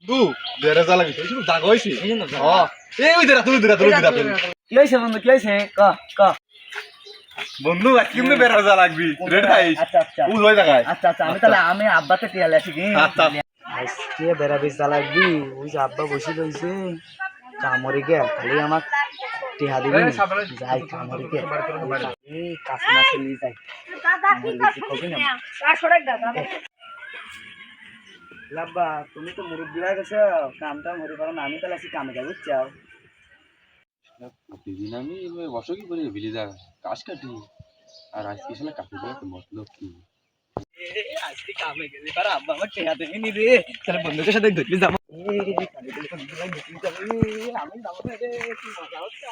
দু দেড় জ্বালা ভিতরে শুধু দাগ হইছে এই ওই দেরা তুই দেরা কি হইছে বন্ধু কি হইছে ক ক বন্ধু আজকে কিন্তু বেড়া জ্বালা লাগবি রেড খাইস আচ্ছা আচ্ছা উজ হই জায়গায় আচ্ছা আচ্ছা আমি তাহলে আমি আব্বাতে টিয়ালে আসি কি আচ্ছা আজকে বেড়া বেশ লাগবি ওই যে আব্বা বসে রইছে কামড়ে গে খালি আমার টিহা দিবি যাই কামড়ে গে এই কাছে মাছে নিয়ে যাই লাব্বা তুমি তো মুরব্বী হয়ে গেছো কামটা মরে পারো না আমি তাহলে আছি কামে যাবো চাও প্রতিদিন আমি বসকি করে বিলি যা কাজ কাটি আর আজকে সালে কাটি দেওয়া তো মতলব কি আজকে কামে গেলে পারা আব্বা আমার টিহা দেবে নি রে তাহলে বন্ধুদের সাথে ঘুরতে যাবো আমি যাবো রে কি মজা হচ্ছে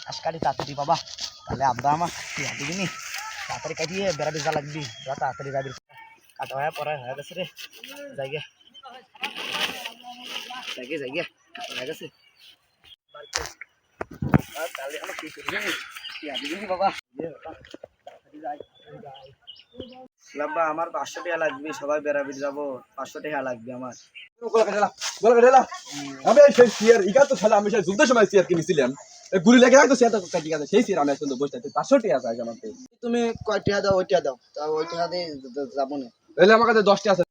আজকালি তাড়াতাড়ি বাবা তাহলে আব্বা আমার টিহা দিবি নি তাড়াতাড়ি কাটিয়ে বেড়া বেজা লাগবি তাড়াতাড়ি যাবি কাটা হয়ে পড়া হয়ে গেছে রে জায়গা হয়ে গেছে তাহলে আমার কি করবি টিহা দিবি নি বাবা লাব্বা আমার 500 টাকা লাগবে সবাই বেড়াবি যাবো 500 টাকা লাগবে আমার আমি সেই সিয়ার ইগা তো শালা আমি সেই যুদ্ধের সময় সিয়ার কিনেছিলাম গুলি লেগে রাখতো সিয়ারটা কাটি গেছে সেই সিয়ার আমি এখন তো বসে 500 টাকা আছে আমাকে তুমি কয় টাকা দাও ওই টাকা দাও তা ওই টাকা দিয়ে যাবো না তাহলে আমার কাছে 10 টাকা আছে